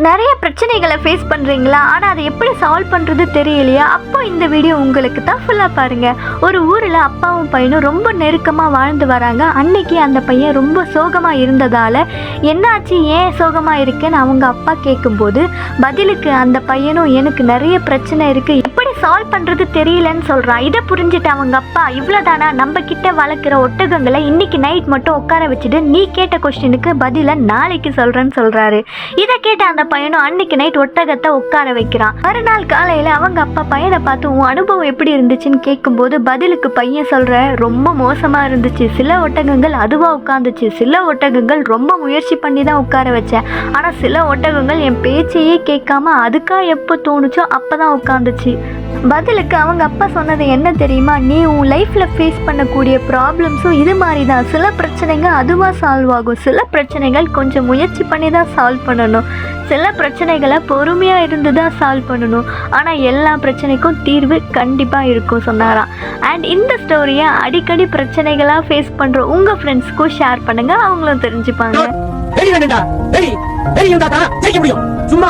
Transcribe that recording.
நிறைய பிரச்சனைகளை ஃபேஸ் பண்ணுறீங்களா? ஆனால் அதை எப்படி சால்வ் பண்ணுறது தெரியலையா? அப்போ இந்த வீடியோ உங்களுக்கு தான் ஃபுல்லாக பாருங்கள். ஒரு ஊரில் அப்பாவும் பையனும் ரொம்ப நெருக்கமாக வாழ்ந்து வராங்க. அன்னைக்கு அந்த பையன் ரொம்ப சோகமாக இருந்ததால் என்னாச்சு, ஏன் சோகமாக இருக்குன்னு அவங்க அப்பா கேட்கும்போது பதிலுக்கு அந்த பையனும் எனக்கு நிறைய பிரச்சனை இருக்குது, எப்படி சால்வ் பண்ணுறது தெரியலன்னு சொல்கிறான். இதை புரிஞ்சுட்டு அவங்க அப்பா, இவ்வளோதானா, நம்ம கிட்ட வளர்க்குற ஒட்டகங்களை இன்னைக்கு நைட் மட்டும் உட்கார வச்சுட்டு நீ கேட்ட கொஸ்டினுக்கு பதிலை நாளைக்கு சொல்கிறேன்னு சொல்கிறாரு. இதை கேட்ட அந்த பையனும் அன்னைக்கு நைட் ஒட்டகத்தை உட்கார வைக்கிறான். மறுநாள் காலையில அவங்க அப்பா பையனை பார்த்து உன் அனுபவம் எப்படி இருந்துச்சுன்னு கேட்கும்போது பதிலுக்கு பையன் சொல்ற, ரொம்ப மோசமா இருந்துச்சு. சில ஒட்டகங்கள் அதுவா உட்காந்துச்சு, சில ஒட்டகங்கள் ரொம்ப முயற்சி பண்ணி தான் உட்கார வச்சேன், ஆனா சில ஒட்டகங்கள் என் பேச்சையே கேட்காம அதுக்கா எப்போ தோணுச்சோ அப்பதான் உட்காந்துச்சு. பதிலுக்கு அவங்க அப்பா சொன்னது என்ன தெரியுமா? நீ உன் லைஃப்ல ஃபேஸ் பண்ணக்கூடிய ப்ராப்ளம்ஸும் இது மாதிரி தான். சில பிரச்சனைகள் அதுவா சால்வ் ஆகும், சில பிரச்சனைகள் கொஞ்சம் முயற்சி பண்ணி தான் சால்வ் பண்ணணும், சில பிரச்சனைகளை பொறுமையாக இருந்து தான் சால்வ் பண்ணணும், ஆனால் எல்லா பிரச்சனைக்கும் தீர்வு கண்டிப்பாக இருக்கும் சொன்னாராம். அண்ட் இந்த ஸ்டோரியை அடிக்கடி பிரச்சனைகளாக ஃபேஸ் பண்ணுற உங்கள் ஃப்ரெண்ட்ஸ்க்கும் ஷேர் பண்ணுங்கள், அவங்களும் தெரிஞ்சுப்பாங்க. சும்மா